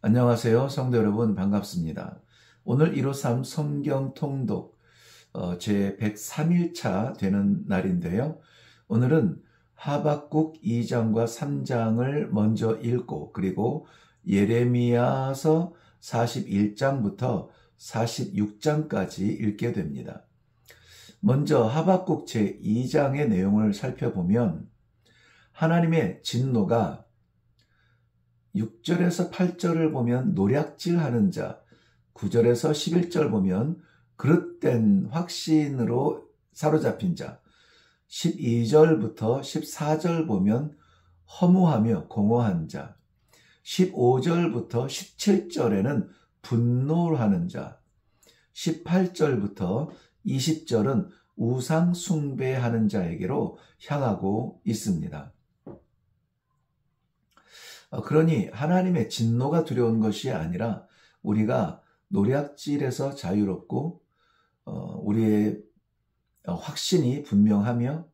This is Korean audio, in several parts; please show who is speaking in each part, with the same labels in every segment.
Speaker 1: 안녕하세요. 성도 여러분 반갑습니다. 오늘 153 성경 통독 제 103일차 되는 날인데요. 오늘은 하박국 2장과 3장을 먼저 읽고 그리고 예레미야서 41장부터 46장까지 읽게 됩니다. 먼저 하박국 제 2장의 내용을 살펴보면 하나님의 진노가 6절에서 8절을 보면 노략질하는 자, 9절에서 11절 보면 그릇된 확신으로 사로잡힌 자, 12절부터 14절 보면 허무하며 공허한 자, 15절부터 17절에는 분노하는 자, 18절부터 20절은 우상 숭배하는 자에게로 향하고 있습니다. 그러니 하나님의 진노가 두려운 것이 아니라 우리가 노략질에서 자유롭고 우리의 확신이 분명하며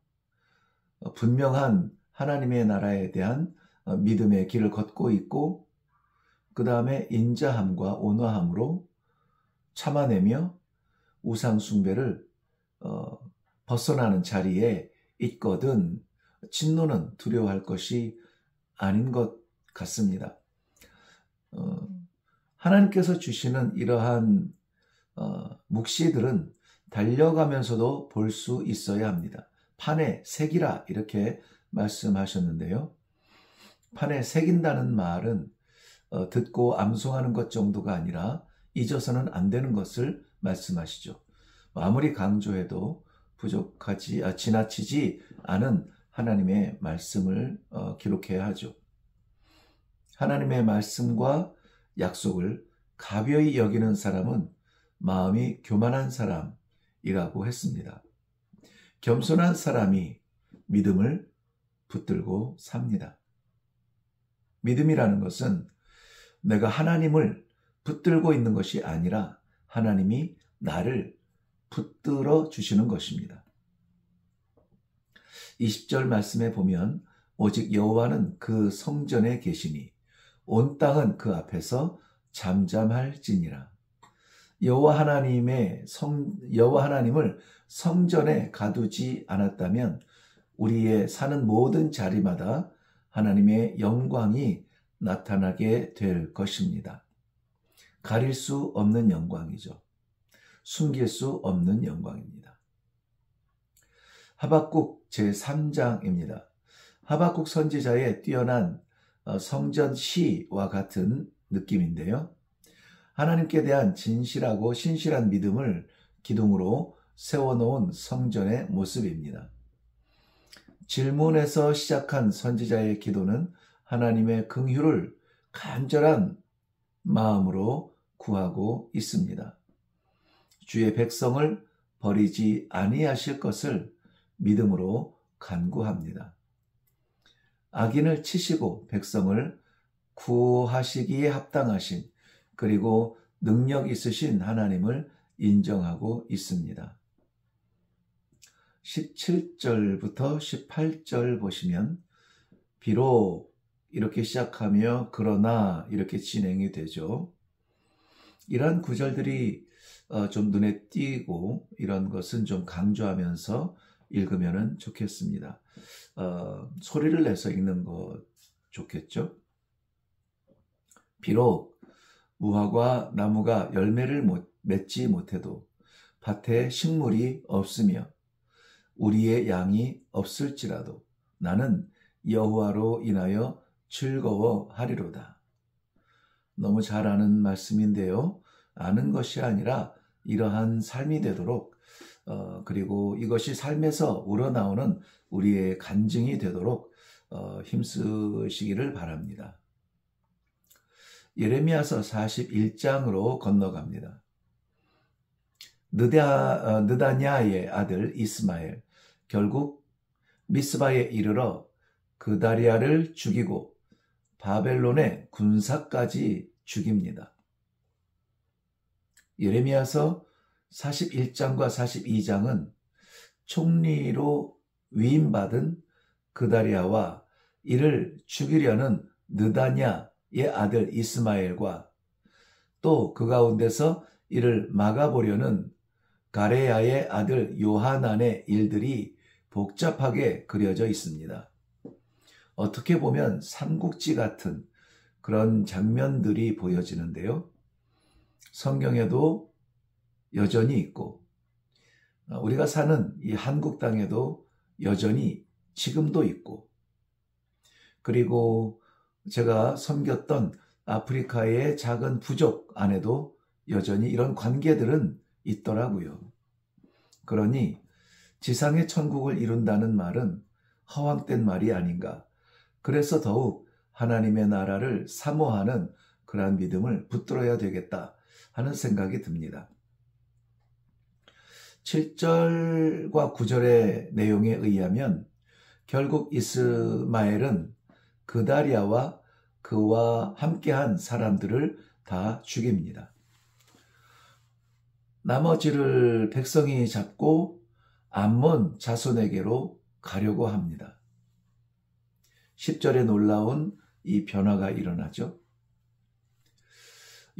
Speaker 1: 분명한 하나님의 나라에 대한 믿음의 길을 걷고 있고 그 다음에 인자함과 온화함으로 참아내며 우상 숭배를 벗어나는 자리에 있거든 진노는 두려워할 것이 아닌 것 같습니다. 하나님께서 주시는 이러한 묵시들은 달려가면서도 볼 수 있어야 합니다. 판에 새기라 이렇게 말씀하셨는데요. 판에 새긴다는 말은 듣고 암송하는 것 정도가 아니라 잊어서는 안 되는 것을 말씀하시죠. 아무리 강조해도 지나치지 않은 하나님의 말씀을 기록해야 하죠. 하나님의 말씀과 약속을 가벼이 여기는 사람은 마음이 교만한 사람이라고 했습니다. 겸손한 사람이 믿음을 붙들고 삽니다. 믿음이라는 것은 내가 하나님을 붙들고 있는 것이 아니라 하나님이 나를 붙들어 주시는 것입니다. 20절 말씀에 보면 오직 여호와는 그 성전에 계시니 온 땅은 그 앞에서 잠잠할지니라. 여호와 하나님을 성전에 가두지 않았다면 우리의 사는 모든 자리마다 하나님의 영광이 나타나게 될 것입니다. 가릴 수 없는 영광이죠. 숨길 수 없는 영광입니다. 하박국 제3장입니다. 하박국 선지자의 뛰어난 성전 시와 같은 느낌인데요. 하나님께 대한 진실하고 신실한 믿음을 기둥으로 세워놓은 성전의 모습입니다. 질문에서 시작한 선지자의 기도는 하나님의 긍휼을 간절한 마음으로 구하고 있습니다. 주의 백성을 버리지 아니하실 것을 믿음으로 간구합니다. 악인을 치시고 백성을 구하시기에 합당하신 그리고 능력 있으신 하나님을 인정하고 있습니다. 17절부터 18절 보시면 비록 이렇게 시작하며 그러나 이렇게 진행이 되죠. 이러한 구절들이 좀 눈에 띄고 이런 것은 좀 강조하면서 읽으면 좋겠습니다. 소리를 내서 읽는 거 좋겠죠? 비록 무화과 나무가 열매를 맺지 못해도 밭에 식물이 없으며 우리의 양이 없을지라도 나는 여호와로 인하여 즐거워하리로다. 너무 잘 아는 말씀인데요. 아는 것이 아니라 이러한 삶이 되도록 그리고 이것이 삶에서 우러나오는 우리의 간증이 되도록 힘쓰시기를 바랍니다. 예레미야서 41장으로 건너갑니다. 느다냐의 아들 이스마엘 결국 미스바에 이르러 그다리아를 죽이고 바벨론의 군사까지 죽입니다. 예레미야서 41장과 42장은 총리로 위임받은 그다리아와 이를 죽이려는 느다냐 아들 이스마엘과 또 그 가운데서 이를 막아보려는 가레야의 아들 요하난의 일들이 복잡하게 그려져 있습니다. 어떻게 보면 삼국지 같은 그런 장면들이 보여지는데요. 성경에도 여전히 있고 우리가 사는 이 한국 땅에도 여전히 지금도 있고, 그리고 제가 섬겼던 아프리카의 작은 부족 안에도 여전히 이런 관계들은 있더라고요. 그러니 지상의 천국을 이룬다는 말은 허황된 말이 아닌가. 그래서 더욱 하나님의 나라를 사모하는 그러한 믿음을 붙들어야 되겠다 하는 생각이 듭니다. 7절과 9절의 내용에 의하면 결국 이스마엘은 그다리아와 그와 함께한 사람들을 다 죽입니다. 나머지를 백성이 잡고 암몬 자손에게로 가려고 합니다. 10절에 놀라운 이 변화가 일어나죠.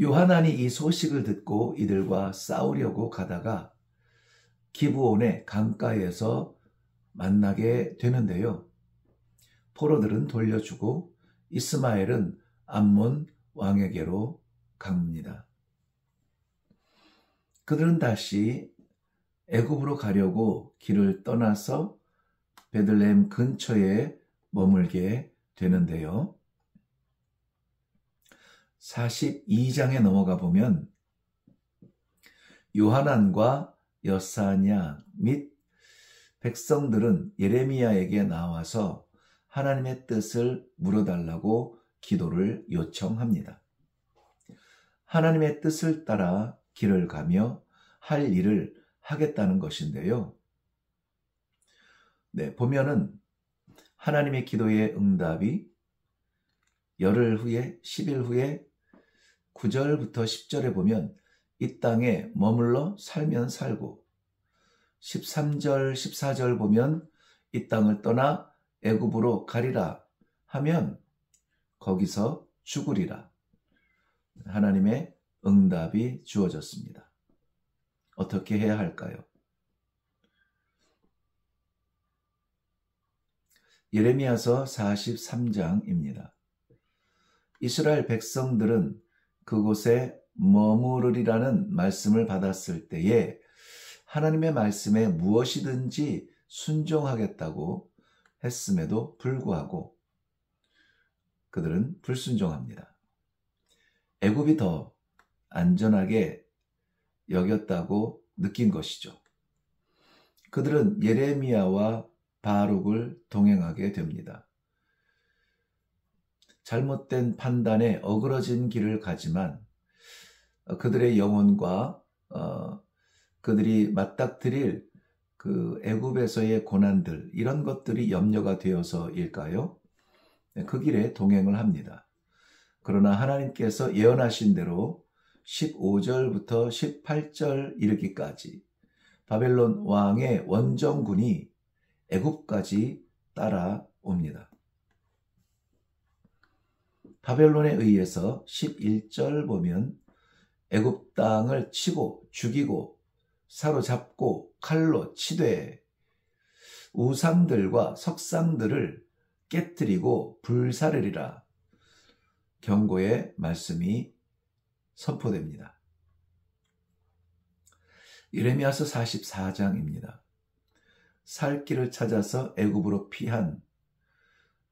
Speaker 1: 요하난이 이 소식을 듣고 이들과 싸우려고 가다가 기브온의 강가에서 만나게 되는데요. 포로들은 돌려주고 이스마엘은 암몬 왕에게로 갑니다. 그들은 다시 애굽으로 가려고 길을 떠나서 베들레헴 근처에 머물게 되는데요. 42장에 넘어가 보면 요하난과 여사냐 및 백성들은 예레미야에게 나와서 하나님의 뜻을 물어달라고 기도를 요청합니다. 하나님의 뜻을 따라 길을 가며 할 일을 하겠다는 것인데요. 보면은 하나님의 기도의 응답이 열흘 후에 10일 후에 9절부터 10절에 보면 이 땅에 머물러 살면 살고, 13절 14절 보면 이 땅을 떠나 애굽으로 가리라 하면 거기서 죽으리라. 하나님의 응답이 주어졌습니다. 어떻게 해야 할까요? 예레미야서 43장입니다. 이스라엘 백성들은 그곳에 머무르리라는 말씀을 받았을 때에 하나님의 말씀에 무엇이든지 순종하겠다고 했음에도 불구하고 그들은 불순종합니다. 애굽이 더 안전하게 여겼다고 느낀 것이죠. 그들은 예레미야와 바룩을 동행하게 됩니다. 잘못된 판단에 어그러진 길을 가지만 그들의 영혼과 그들이 맞닥뜨릴 그 애굽에서의 고난들, 이런 것들이 염려가 되어서일까요? 그 길에 동행을 합니다. 그러나 하나님께서 예언하신 대로 15절부터 18절 이르기까지 바벨론 왕의 원정군이 애굽까지 따라옵니다. 바벨론에 의해서 11절 보면 애굽 땅을 치고 죽이고 사로잡고 칼로 치되 우상들과 석상들을 깨뜨리고 불사르리라 경고의 말씀이 선포됩니다. 예레미야서 44장입니다. 살 길을 찾아서 애굽으로 피한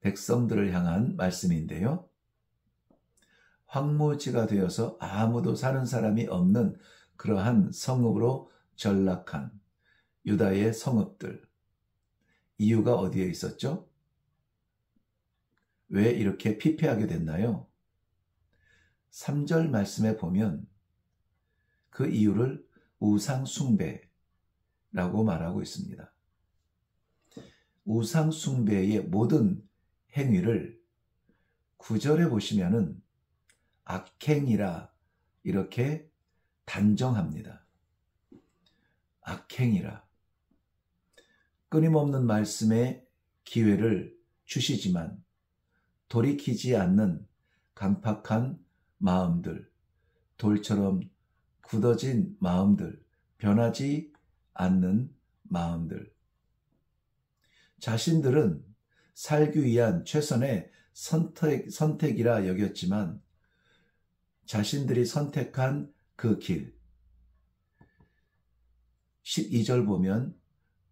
Speaker 1: 백성들을 향한 말씀인데요. 황무지가 되어서 아무도 사는 사람이 없는 그러한 성읍으로 전락한 유다의 성읍들. 이유가 어디에 있었죠? 왜 이렇게 피폐하게 됐나요? 3절 말씀에 보면 그 이유를 우상 숭배라고 말하고 있습니다. 우상 숭배의 모든 행위를 9절에 보시면은 악행이라 이렇게 단정합니다. 악행이라. 끊임없는 말씀에 기회를 주시지만 돌이키지 않는 강팍한 마음들, 돌처럼 굳어진 마음들, 변하지 않는 마음들. 자신들은 살기 위한 최선의 선택이라 여겼지만 자신들이 선택한 그 길, 12절 보면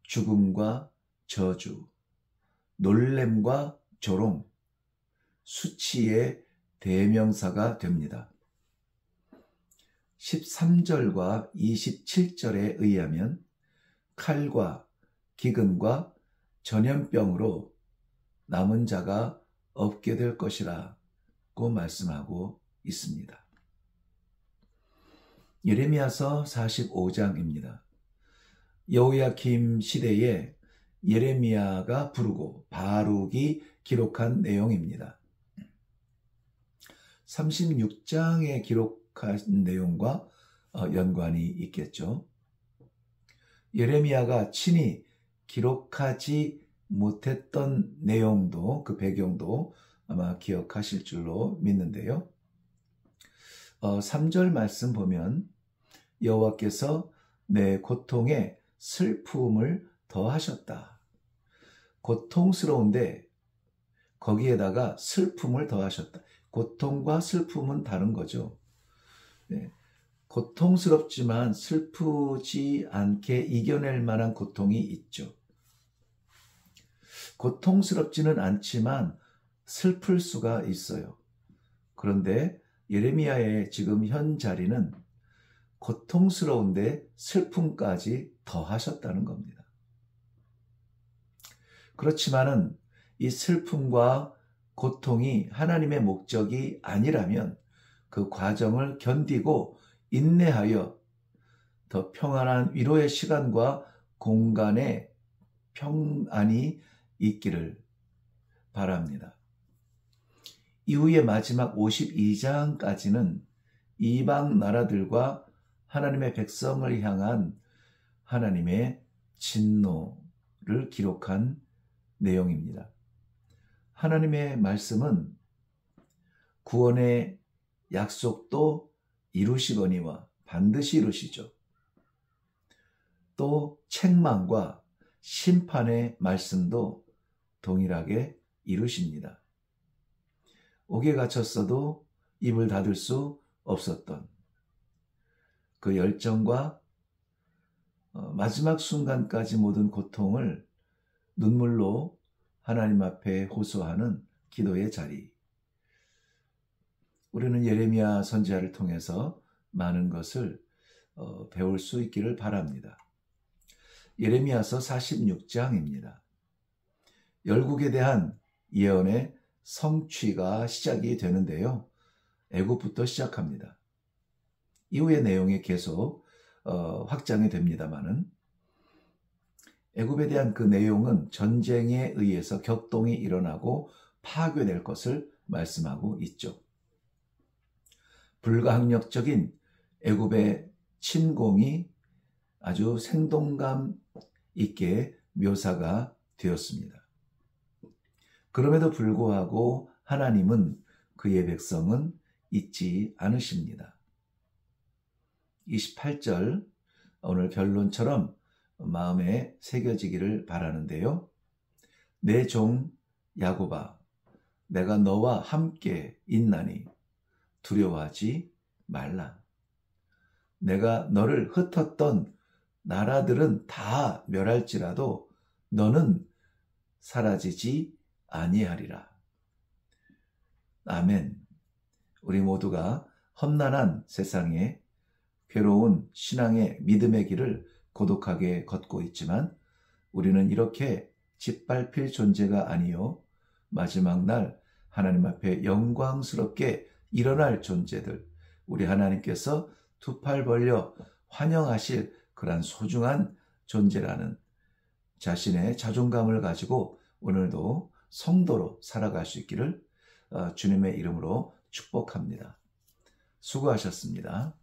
Speaker 1: 죽음과 저주, 놀램과 조롱, 수치의 대명사가 됩니다. 13절과 27절에 의하면 칼과 기근과 전염병으로 남은 자가 없게 될 것이라고 말씀하고 있습니다. 예레미야서 45장입니다. 여호야김 시대에 예레미야가 부르고 바룩이 기록한 내용입니다. 36장에 기록한 내용과 연관이 있겠죠. 예레미야가 친히 기록하지 못했던 내용도, 그 배경도 아마 기억하실 줄로 믿는데요. 3절 말씀 보면 여호와께서 내 고통에 슬픔을 더하셨다. 고통스러운데 거기에다가 슬픔을 더하셨다. 고통과 슬픔은 다른 거죠. 네. 고통스럽지만 슬프지 않게 이겨낼 만한 고통이 있죠. 고통스럽지는 않지만 슬플 수가 있어요. 그런데 예레미야의 지금 현 자리는 고통스러운데 슬픔까지 더하셨다는 겁니다. 그렇지만은 이 슬픔과 고통이 하나님의 목적이 아니라면 그 과정을 견디고 인내하여 더 평안한 위로의 시간과 공간에 평안이 있기를 바랍니다. 이후에 마지막 52장까지는 이방 나라들과 하나님의 백성을 향한 하나님의 진노를 기록한 내용입니다. 하나님의 말씀은 구원의 약속도 이루시거니와 반드시 이루시죠. 또 책망과 심판의 말씀도 동일하게 이루십니다. 옥에 갇혔어도 입을 닫을 수 없었던 그 열정과 마지막 순간까지 모든 고통을 눈물로 하나님 앞에 호소하는 기도의 자리. 우리는 예레미야 선지자를 통해서 많은 것을 배울 수 있기를 바랍니다. 예레미야서 46장입니다. 열국에 대한 예언의 성취가 시작이 되는데요. 애굽부터 시작합니다. 이후의 내용이 계속 확장이 됩니다마는 애굽에 대한 그 내용은 전쟁에 의해서 격동이 일어나고 파괴될 것을 말씀하고 있죠. 불가항력적인 애굽의 침공이 아주 생동감 있게 묘사가 되었습니다. 그럼에도 불구하고 하나님은 그의 백성은 잊지 않으십니다. 28절 오늘 결론처럼 마음에 새겨지기를 바라는데요. 내 종 야곱아, 내가 너와 함께 있나니 두려워하지 말라. 내가 너를 흩었던 나라들은 다 멸할지라도 너는 사라지지 아니하리라. 아멘. 우리 모두가 험난한 세상에 괴로운 신앙의 믿음의 길을 고독하게 걷고 있지만 우리는 이렇게 짓밟힐 존재가 아니요 마지막 날 하나님 앞에 영광스럽게 일어날 존재들, 우리 하나님께서 두 팔 벌려 환영하실 그러한 소중한 존재라는 자신의 자존감을 가지고 오늘도 성도로 살아갈 수 있기를 주님의 이름으로 축복합니다. 수고하셨습니다.